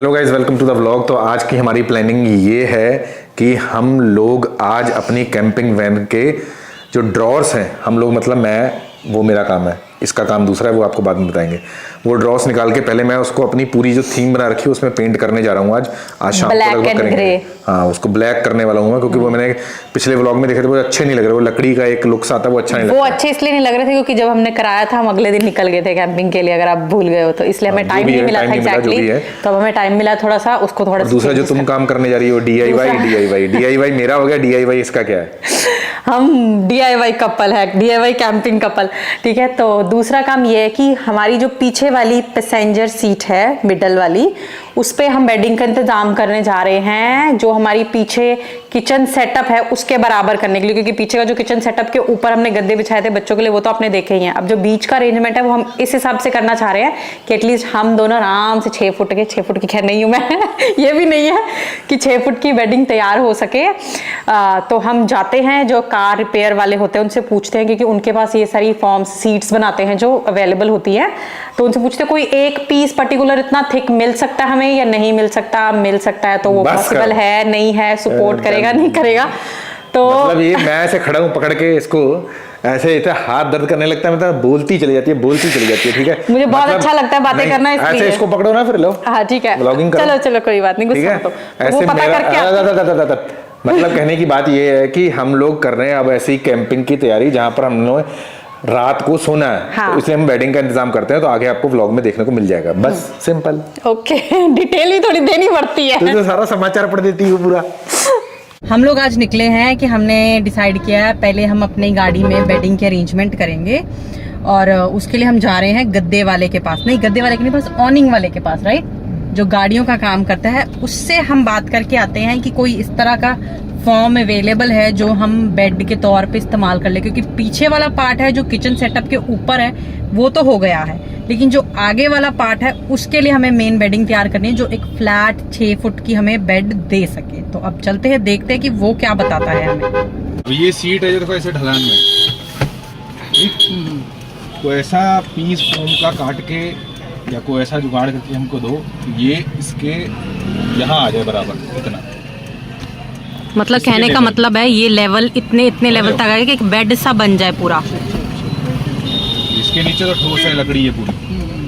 Hello guys, welcome to the vlog. तो आज की हमारी प्लानिंग ये है कि हम लोग आज अपनी कैंपिंग वैन के जो ड्रॉर्स हैं, हम लोग मतलब वो मेरा काम है, इसका काम दूसरा है, वो आपको बाद में बताएंगे। वो ड्रॉर्स निकाल के पहले मैं उसको अपनी पूरी जो थीम बना रखी है उसमें पेंट करने जा रहा हूँ आज शाम को लगभग करेंगे। हाँ, उसको ब्लैक करने वाला हूँ मैं, क्योंकि वो मैंने पिछले व्लॉग में देखे थे, वो अच्छे नहीं लग रहे। वो लकड़ी का एक लुक्स आता है, वो अच्छा नहीं लगता। वो अच्छे इसलिए नहीं लग रहे थे क्योंकि जब हमने कराया था हम अगले दिन निकल गए थे कैंपिंग के लिए, अगर आप भूल गए हो तो, इसलिए हमें टाइम नहीं मिला था एग्जैक्टली। तो हमें टाइम मिला थोड़ा सा उसको थोड़ा। दूसरा जो तुम काम करने जा रही हो DIY मेरा हो गया, DIY इसका क्या है? हम DIY कपल है, DIY कैंपिंग कपल, ठीक है। तो दूसरा काम ये है कि हमारी जो पीछे वाली पैसेंजर सीट है, मिडल वाली, उस पे हम बेडिंग का इंतजाम करने जा रहे हैं, जो हमारी पीछे किचन सेटअप है उसके बराबर करने के लिए, क्योंकि पीछे का जो किचन सेटअप के ऊपर हमने गद्दे बिछाए थे बच्चों के लिए, वो तो आपने देखे ही हैं। अब जो बीच का अरेंजमेंट है वो हम इस हिसाब से करना चाह रहे हैं कि एटलीस्ट हम दोनों आराम से 6 फुट की खैर नहीं हूं मैं ये भी नहीं है कि 6 फुट की बेडिंग तैयार हो सके। तो हम जाते हैं, जो कार रिपेयर वाले होते हैं उनसे पूछते हैं, क्योंकि उनके पास ये सारी फॉर्म्स सीट्स बनाते हैं जो अवेलेबल होती है, तो उनसे पूछते हैं कोई एक पीस पर्टिकुलर इतना थिक मिल सकता है हमें या नहीं मिल सकता। मिल सकता है तो वो पॉसिबल है, नहीं है, सपोर्ट करेगा नहीं करेगा। तो मतलब ये मैं ऐसे खड़ा हूँ पकड़ के इसको, ऐसे इतना हाथ दर्द करने लगता है, मतलब बोलती चली जाती है, ठीक है। मुझे बहुत अच्छा लगता है बातें करना, इसलिए ऐसे इसको पकड़ो ना, फिर लो। हाँ ठीक है, व्लॉगिंग करो। चलो कोई बात नहीं, गुस्सा मत हो। ऐसे वो पता करके मतलब कहने की बात ये है कि हम लोग कर रहे हैं अब ऐसी कैंपिंग की तैयारी जहां पर हम लोग रात को सोना है। हाँ। तो इसलिए हम बेडिंग का इंतजाम करते हैं, तो आगे आपको व्लॉग में देखने को मिल जाएगा। बस सिंपल। ओके डिटेल भी थोड़ी देनी पड़ती है, तो सारा समाचार पढ़ देती हूँ पूरा। हम लोग आज निकले हैं कि हमने डिसाइड किया है पहले हम अपनी गाड़ी में बेडिंग के अरेंजमेंट करेंगे, और उसके लिए हम जा रहे हैं गद्दे वाले के पास, नहीं गद्दे वाले के नहीं, बस ऑनिंग वाले के पास, राइट, जो गाड़ियों का काम करता है। उससे हम बात करके आते हैं कि कोई इस तरह का फॉर्म अवेलेबल है जो हम बेड के तौर पे इस्तेमाल कर ले, क्योंकि पीछे वाला पार्ट है जो किचन सेटअप के ऊपर है वो तो हो गया है, लेकिन जो आगे वाला पार्ट है उसके लिए हमें मेन बेडिंग तैयार करनी है, जो एक फ्लैट 6 फुट की हमें बेड दे सके। तो अब चलते हैं, देखते हैं कि वो क्या बताता है हमें। ये सीट है जो देखो ऐसे ढलान में, तो ऐसा पीस फोम का काट के या कोई ऐसा जुगाड़ करके हमको दो, ये इसके यहाँ आ जाए बराबर इतना। मतलब कहने का मतलब है ये लेवल इतने लेवल तक आएगा कि एक बेड सा बन जाए पूरा। इसके नीचे तो ठोस है, लकड़ी है पूरी,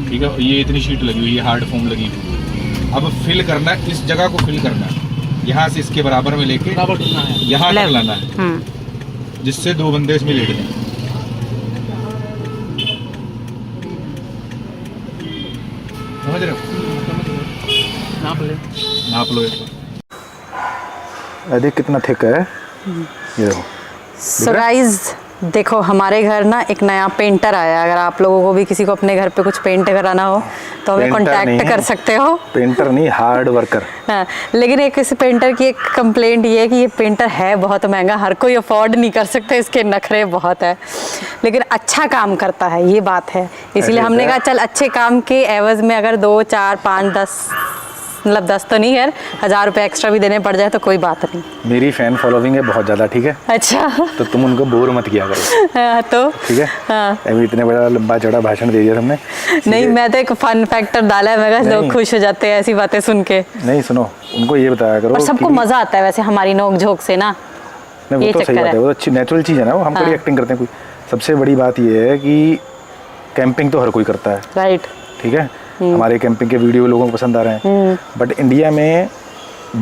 ठीक है। ये इतनी शीट लगी हुई है, हार्ड फोम लगी हुई। अब फिल करना है, इस जगह को फिल करना है, यहाँ से इसके बराबर में लेके यहाँ तक लाना है, जिससे 2 बंदे इसमें लेट जाए। समझ रहे हो? नाप लो एक बार। देख कितना थिक है ये देखो। सो गाइस देखो, हमारे घर ना एक नया पेंटर आया। अगर आप लोगों को भी किसी को अपने घर पे कुछ पेंट कराना हो तो हमें कांटेक्ट कर सकते हो। पेंटर नहीं, हार्ड वर्कर। हाँ, लेकिन एक इस पेंटर की एक कंप्लेंट ये है कि ये पेंटर है बहुत महंगा, हर कोई अफोर्ड नहीं कर सकते, इसके नखरे बहुत है, लेकिन अच्छा काम करता है, ये बात है। इसलिए हमने कहा चल अच्छे काम के एवज में अगर 2, 4, 5, 10, मतलब 10 तो नहीं यार, 1000 रुपये एक्स्ट्रा भी देने पड़ जाए तो कोई बात नहीं। मेरी फैन फॉलोइंग है बहुत ज्यादा, ठीक है। अच्छा तो तुम उनको बोर मत किया करो। तो ठीक है। हाँ। अभी इतने बड़ा लंबा चौड़ा भाषण दे दिया तुमने। नहीं, मैं तो एक फन फैक्टर डाला है, मैं कहा लोग खुश हो जाते हैं ऐसी बातें सुन के। नहीं सुनो, उनको ये बताया करो। और सबको मजा आता है वैसे हमारी नोक झोंक से ना। नहीं वो तो सही बात है, वो अच्छी नेचुरल चीज है ना, वो हम थोड़ी एक्टिंग करते हैं कोई। सबसे बड़ी बात ये है कि कैंपिंग तो हर कोई करता है, राइट, ठीक है। हमारे कैंपिंग के वीडियो लोगों को पसंद आ रहे हैं, बट इंडिया में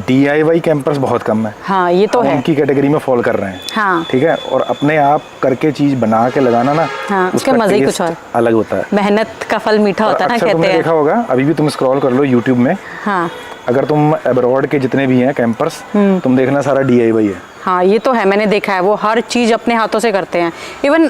DIY कैंपर्स बहुत कम है। हाँ, ये तो है, उनकी कैटेगरी में फॉल कर रहे हैं। हाँ, ठीक है। और अपने आप करके चीज बना के लगाना ना, हाँ, उसका मजा ही कुछ और अलग होता है। मेहनत का फल मीठा होता है ना, कहते हैं। तुमने देखा होगा, अभी भी तुम स्क्रॉल कर लो यूट्यूब में। हाँ, अगर तुम अब्रॉड के जितने भी हैं कैंपर्स, तुम देखना सारा DIY है। हाँ, ये तो है, मैंने देखा है, वो हर चीज अपने हाथों से करते हैं। इवन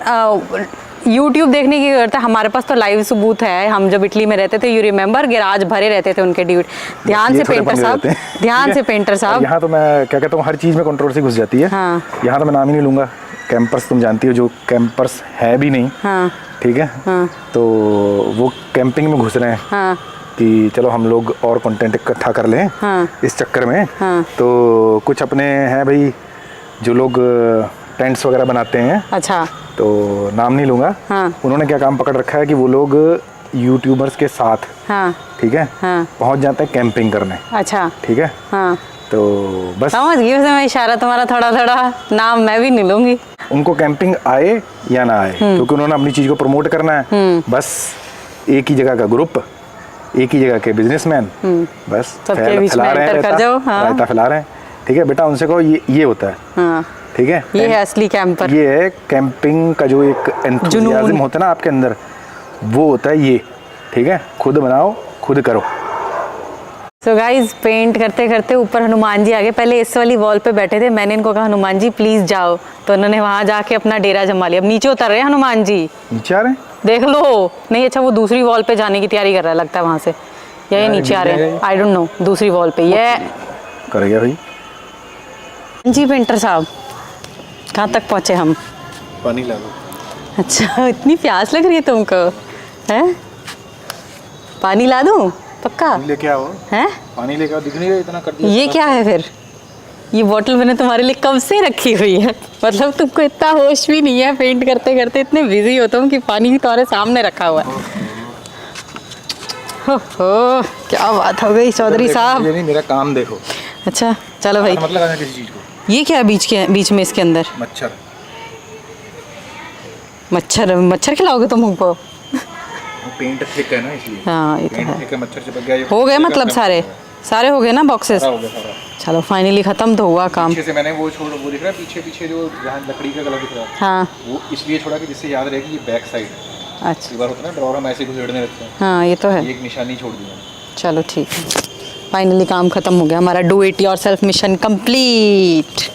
YouTube देखने की करता है। हमारे पास तो लाइव सबूत है, हम जब इटली में रहते थे, यू रिमेम्बर, गैराज भरे रहते थे उनके ड्यूट। ध्यान से पेंटर साहब, ध्यान से पेंटर साहब। यहाँ तो मैं क्या कहता हूँ, हर चीज में कंट्रोवर्सी घुस जाती है। हाँ। यहाँ तो मैं नाम ही नहीं लूंगा, कैंपर्स तुम जानती हो जो कैंपर्स है भी नहीं। हाँ। ठीक है। हाँ। तो वो कैंपिंग में घुस रहे हैं। हाँ। कि चलो हम लोग और कंटेंट इकट्ठा कर लें। हाँ। इस चक्कर में। हाँ। तो कुछ अपने हैं भाई जो लोग टेंट्स वगैरह बनाते हैं। अच्छा। तो नाम नहीं लूंगा। हाँ। उन्होंने क्या काम पकड़ रखा है कि वो लोग यूट्यूबर्स के साथ, हाँ ठीक है, हाँ पहुंच जाते हैं कैंपिंग करने, अच्छा ठीक है। हाँ तो बस समझ गई वैसे मैं इशारा तुम्हारा, थोड़ा थोड़ा नाम मैं भी नहीं लूंगी। उनको कैंपिंग आए या ना आए, क्योंकि उन्होंने अपनी चीज़ को प्रमोट करना है। बस एक ही जगह का ग्रुप, एक ही जगह के बिजनेसमैन, बस सबके बीच में फैला रहे हैं एंटर कर जाओ। हाँ रायता फैला रहे हैं, ठीक है बेटा। उनसे कहो ये होता है, हाँ ठीक है। ये है असली कैंपर। ये है कैंपिंग का जो एक एंथुसियाज्म होता है ना आपके अंदर, वो होता है ये, ठीक है। खुद बनाओ, खुद करो। सो गाइज पेंट करते करते ऊपर हनुमान जी आ गए। पहले इस वाली वॉल पे बैठे थे, मैंने इनको कहा हनुमान जी प्लीज जाओ, तो उन्होंने वहां जाके अपना डेरा जमा लिया। अब नीचे उतर रहे हैं हनुमान जी, नीचे आ रहे हैं, देख लो। नहीं अच्छा, वो दूसरी वॉल पे जाने की तैयारी कर रहा है लगता है वहां से, या ये नीचे आ रहे हैं, आई डोंट नो। दूसरी वॉल पे ये कर गया भाई जी। पेंटर साहब कहाँ तक पहुंचे हम? पानी ला लो। अच्छा इतनी प्यास लग रही है तुमको, हैं? पानी ला दूं? पक्का लेके आओ, हैं? पानी लेके आओ। दिख नहीं रहा इतना कर दिया। ये क्या है फिर? ये बोतल मैंने तुम्हारे लिए कब से रखी हुई है, मतलब तुमको इतना होश भी नहीं है, पेंट करते करते इतने बिजी हो तुम कि पानी भी तुम्हारे सामने रखा हुआ है। हो क्या बात हो गई चौधरी साहब। नहीं मेरा काम देखो। अच्छा चलो भाई, मतलब लगाना किसी चीज को। ये क्या है बीच में इसके अंदर? मच्छर। मच्छर मच्छर खिलाओगे तुम हमको? पेंट थिक है ना इसलिए। हाँ ये तो पेंट है। थिक है, मच्छर चिपक गया। हो गए मतलब सारे हो गए ना बॉक्सेस? हो गया सारा। चलो फाइनली खत्म तो हुआ काम। पीछे से मैंने वो दिख रहा है, पीछे जो जहाँ लकड़ी का कलर दिख रहा है, हाँ वो इसलिए छोड़ा कि जिससे याद रहे कि ये बैक साइड है। अच्छा कई बार होता है ना ड्रॉर हम ऐसे घुसेड़ने लगते हैं, हाँ ये तो है। ये एक निशानी छोड़ दिया। चलो ठीक है, फाइनली काम खत्म हो गया हमारा। Do it yourself mission complete.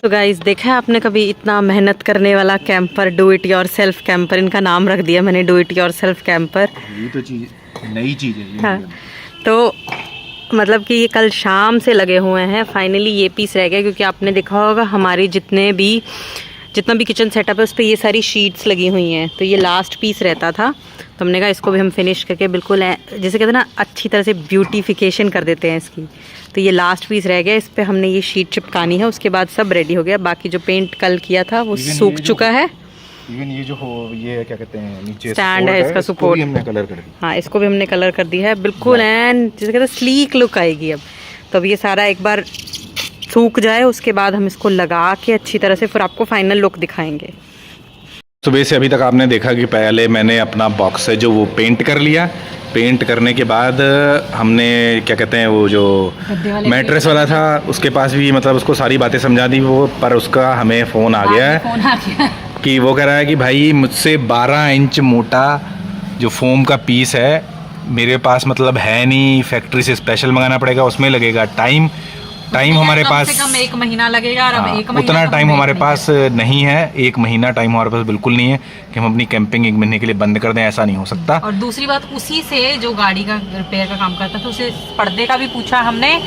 तो गाइस देखा है आपने कभी इतना मेहनत करने वाला camper? Do it yourself camper, इनका नाम रख दिया मैंने, डू इट योरसेल्फ कैंपर। ये तो चीज़ नई चीज़ है ये। हाँ तो मतलब कि ये कल शाम से लगे हुए हैं, फाइनली ये पीस रह गया। क्योंकि आपने देखा होगा हमारी जितना भी किचन सेटअप है उस पर ये सारी शीट्स लगी हुई हैं, तो ये लास्ट पीस रहता था। तो हमने कहा इसको भी हम फिनिश करके बिल्कुल जैसे कहते हैं ना अच्छी तरह से ब्यूटिफिकेशन कर देते हैं इसकी। तो ये लास्ट पीस रह गया, इस पर हमने ये शीट चिपकानी है, उसके बाद सब रेडी हो गया। बाकी जो पेंट कल किया था वो सूख चुका है। इवन ये जो ये क्या कहते हैं नीचे स्टैंड है इसका सपोर्ट, हमने कलर कर दी। हाँ इसको भी हमने कलर कर दिया है बिल्कुल एंड जैसे कहते हैं स्लीक लुक आएगी अब। तो अब ये सारा एक बार सूख जाए उसके बाद हम इसको लगा के अच्छी तरह से फिर आपको फाइनल लुक दिखाएंगे। सुबह से अभी तक आपने देखा कि पहले मैंने अपना बॉक्स है जो वो पेंट कर लिया। पेंट करने के बाद हमने क्या कहते हैं वो जो मैट्रेस वाला था उसके पास भी मतलब उसको सारी बातें समझा दी वो, पर उसका हमें फ़ोन आ गया है कि वो कह रहा है कि भाई मुझसे 12 इंच मोटा जो फोम का पीस है मेरे पास मतलब है नहीं, फैक्ट्री से स्पेशल मंगाना पड़ेगा, उसमें लगेगा टाइम हमारे पास कम से कम 1 महीना लगेगा। और अब 1 महीना उतना टाइम हमारे पास नहीं है। 1 महीना टाइम हमारे पास बिल्कुल नहीं है कि हम अपनी कैंपिंग 1 महीने के लिए बंद कर दें, ऐसा नहीं हो सकता। और दूसरी बात उसी से जो गाड़ी का रिपेयर का काम करता था उसे पर्दे का भी पूछा हमने,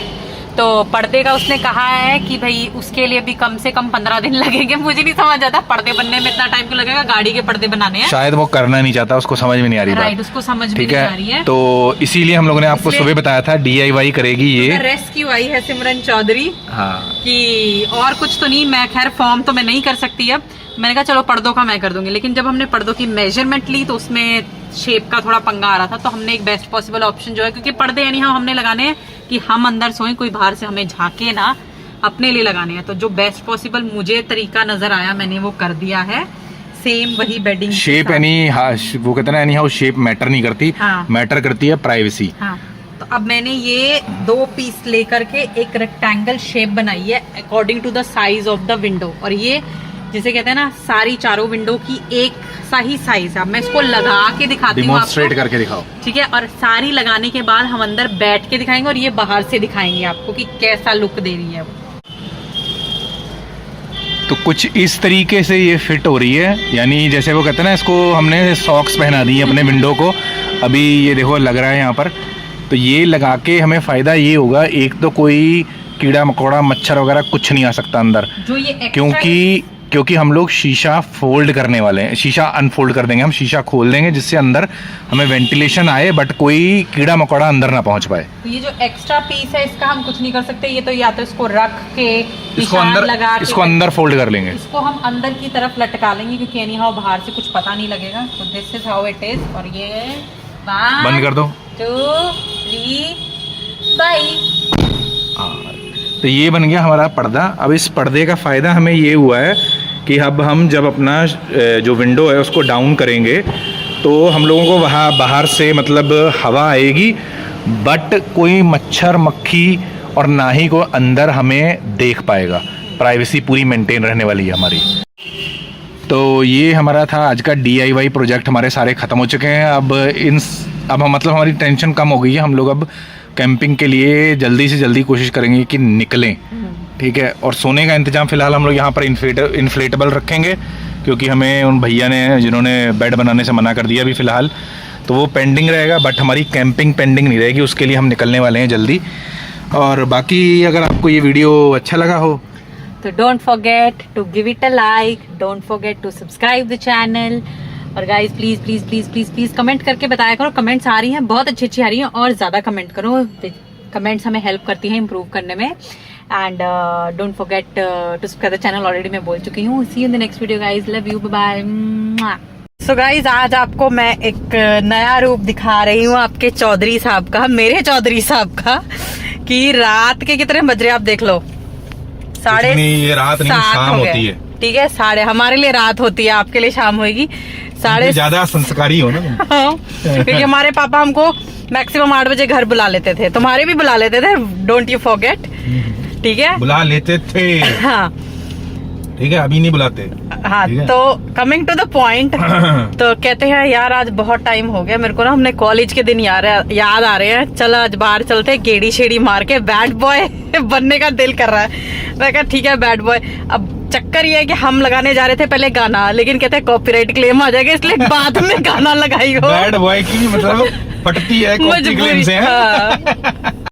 तो पर्दे का उसने कहा है कि भाई उसके लिए भी कम से कम 15 दिन लगेंगे। मुझे नहीं समझ आता पर्दे बनने में इतना टाइम क्यों लगेगा, गाड़ी के पर्दे बनाने हैं। शायद वो करना नहीं चाहता, उसको समझ में नहीं आ रही राइट, बात। उसको समझ में ठीक नहीं आ रही है। तो इसीलिए हम लोगों ने आपको सुबह बताया था DIY करेगी ये। रेस्क्यू आई है सिमरन चौधरी हाँ कि और कुछ तो नहीं, मैं खैर फॉर्म तो मैं नहीं कर सकती अब। मैंने कहा चलो पर्दों का मैं कर दूंगी, लेकिन जब हमने पर्दों की मेजरमेंट ली तो उसमें शेप का थोड़ा पंगा आ रहा था। तो हमने एक बेस्ट पॉसिबल ऑप्शन जो है, क्योंकि पर्दे यानी हमने लगाने हैं कि हम अंदर सोए, कोई बाहर से हमें झांके ना, अपने लिए लगाने हैं। तो जो बेस्ट पॉसिबल मुझे तरीका नजर आया मैंने वो कर दिया है। सेम वही बेडिंग शेप एनी, हाँ वो कहते हैं ना एनी हाउ शेप मैटर नहीं करती, हाँ। मैटर करती है प्राइवेसी। हाँ तो अब मैंने ये 2 पीस लेकर के एक रेक्टेंगल शेप बनाई है according to the size of the window. और ये जिसे कहते हैं ना सारी चारों विंडो की एक सा ही साइज है। अब मैं इसको लगा के दिखाती हूँ डेमोंस्ट्रेट आपको, करके दिखाओ। ठीक है। और सारी लगाने के बाद हम अंदर बैठ के दिखाएंगे और ये बाहर से दिखाएंगे आपको कि कैसा लुक दे रही है वो। तो कुछ इस तरीके से ये फिट हो रही है, यानी जैसे वो कहते हैं ना इसको हमने सॉक्स पहना दी अपने विंडो को। अभी ये देखो लग रहा है यहाँ पर। तो ये लगा के हमें फ़ायदा ये होगा, एक तो कोई कीड़ा मकोड़ा मच्छर वगैरह कुछ नहीं आ सकता अंदर, जो ये क्योंकि हम लोग शीशा फोल्ड करने वाले हैं, शीशा अनफोल्ड कर देंगे, हम शीशा खोल देंगे जिससे अंदर हमें वेंटिलेशन आए बट कोई कीड़ा मकोड़ा अंदर ना पहुंच पाए। तो ये जो एक्स्ट्रा पीस है इसका हम कुछ नहीं कर सकते, ये तो या तो इसको रख के इसको निशान अंदर लगा के इसको अंदर फोल्ड कर लेंगे। इसको हम अंदर की तरफ लटका लेंगे क्योंकि एनी हाउ बाहर से कुछ पता नहीं लगेगा। तो this is how it is. और ये बंद कर दो। 2 3 बाय। तो ये बन गया हमारा पर्दा। अब इस पर्दे का फ़ायदा हमें ये हुआ है कि अब हम जब अपना जो विंडो है उसको डाउन करेंगे तो हम लोगों को वहाँ बाहर से मतलब हवा आएगी, बट कोई मच्छर मक्खी और ना ही को अंदर हमें देख पाएगा। प्राइवेसी पूरी मेंटेन रहने वाली है हमारी। तो ये हमारा था आज का DIY प्रोजेक्ट, हमारे सारे ख़त्म हो चुके हैं। अब हम मतलब हमारी टेंशन कम हो गई है। हम लोग अब कैंपिंग के लिए जल्दी से जल्दी कोशिश करेंगे कि निकलें, ठीक है। और सोने का इंतज़ाम फ़िलहाल हम लोग यहाँ पर इन्फ्लेटेबल रखेंगे क्योंकि हमें उन भैया ने जिन्होंने बेड बनाने से मना कर दिया अभी फ़िलहाल, तो वो पेंडिंग रहेगा, बट हमारी कैंपिंग पेंडिंग नहीं रहेगी। उसके लिए हम निकलने वाले हैं जल्दी। और बाकी अगर आपको ये वीडियो अच्छा लगा हो तो don't forget to give it a like, don't forget to subscribe the channel. और guys please please please please please comment करके बताया करो। कमेंट्स आ रही हैं, बहुत अच्छी अच्छी आ रही हैं, और ज्यादा कमेंट करो। कमेंट्स हमें हेल्प करती हैं इम्प्रूव करने में। And don't forget to subscribe the channel, already मैं बोल चुकी हूँ। See you in the next video guys, love you, bye bye. So guys आज आपको मैं एक नया रूप दिखा रही हूँ आपके चौधरी साहब का, मेरे चौधरी साहब का, कि रात के कितने बज रहे आप देख लो। ये रात नहीं, शाम होती है, ठीक है। साढ़े, हमारे लिए रात होती है, आपके लिए शाम होगी। साढ़े ज्यादा संस्कारी हो ना तुम। क्योंकि हमारे पापा हमको मैक्सिमम 8 बजे घर बुला लेते थे, तुम्हारे भी बुला लेते थे, डोंट यू फॉरगेट, ठीक है। बुला लेते थे, हाँ ठीक है, अभी नहीं बुलाते। हाँ, तो कमिंग टू द पॉइंट, तो कहते हैं यार आज बहुत टाइम हो गया, मेरे को ना हमने कॉलेज के दिन याद आ रहे हैं, चल आज बाहर चलते हैं, गेड़ी शेड़ी मार के बैड बॉय बनने का दिल कर रहा है। मैं कहा ठीक है बैड बॉय। अब चक्कर ये है कि हम लगाने जा रहे थे पहले गाना, लेकिन कहते हैं कॉपीराइट क्लेम आ जाएगा, इसलिए बाद में गाना लगाई हो। बैड बॉय की मतलब फटती है कॉपी क्लेम से। हाँ।